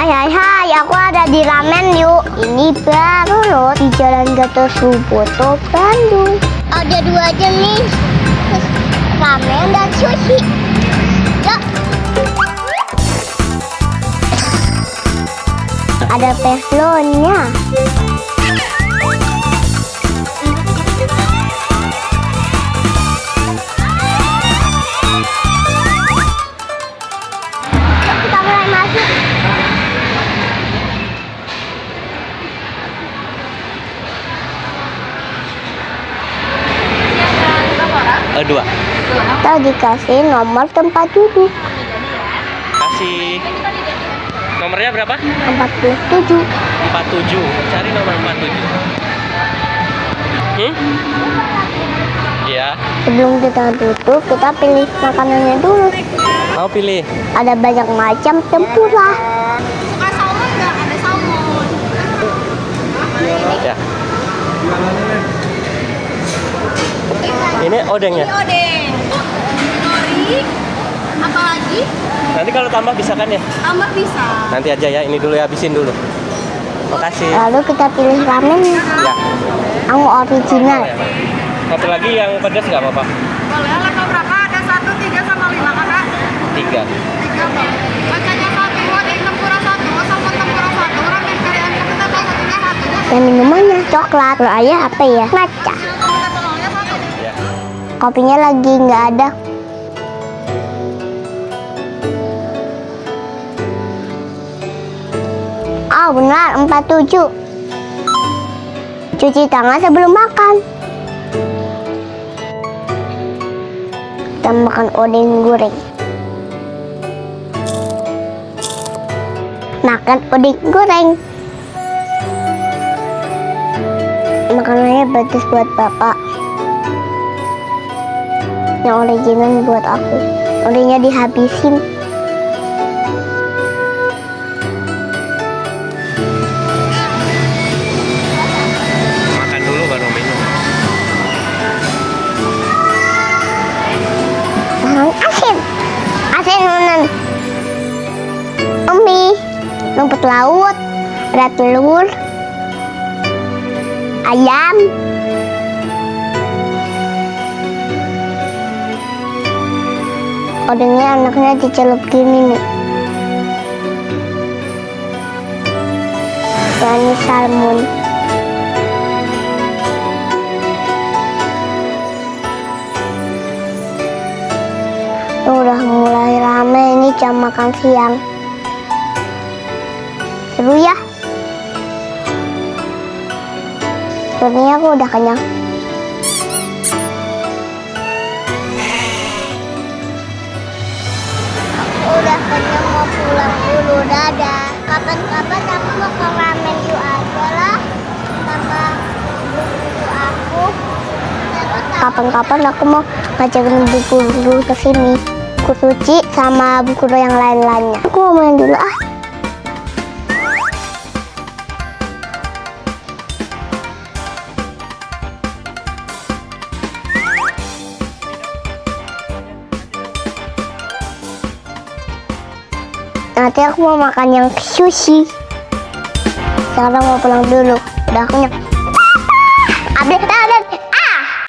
Hai, aku ada di Ramen Yuk. Ini baru loh di Jalan Gatot Subroto, Bandung. Ada 2 jenis, ramen dan sushi. Yuk. Ada teflonnya. Kita mulai masuk. Dua. Kita dikasih nomor tempat duduk. Kasih. Nomornya berapa? 47. 47. Cari nomor 47. Iya. Sebelum kita duduk, kita pilih makanannya dulu. Mau pilih? Ada banyak macam tempura. Suka salmon nggak? Ada salmon. Ya. Ini odengnya. Ini odeng. Nori. Apalagi? Nanti kalau tambah bisa kan ya? Tambah bisa. Nanti aja ya. Ini dulu ya, habisin dulu. Makasih. Lalu kita pilih ramen. Ya. Yang original. Satu lagi yang pedas nggak apa-apa? Boleh level berapa? Ada 1, 3, sama 5 kakak? 3. 3 Bang. Kacanya 1, odeng tempura 1, salmon tempura 1, ramen kari ayam kita tahu satunya 1. Dan minumannya coklat. Kalau ayah apa ya? Matcha. Kita telurnya 1. Ya. Kopinya lagi nggak ada. Oh benar, 47. Cuci tangan sebelum makan. Kita makan odeng goreng. Makan odeng goreng. Makanannya bagus buat bapak. Yang original buat aku. Odengnya dihabisin. Makan dulu baru minum. Asin. Asin menan. Mie, rumput laut, ada telur, ayam. Odengnya anaknya dicelup gini nih. Dan ini salmon. Udah mulai rame, ini jam makan siang. Seru ya. Sebenarnya aku udah kenyang. Udah kenyang, mau pulang dulu, dadah. Kapan-kapan aku mau ke Ramen Yuk aja lah sama buku aku. Kapan-kapan aku mau ngajakin buku dulu ke sini. Buku suci sama buku yang lain-lainnya. Aku mau main dulu ah. Nanti aku mau makan yang sushi. Sekarang mau pulang dulu. Udah kenyang. Ada.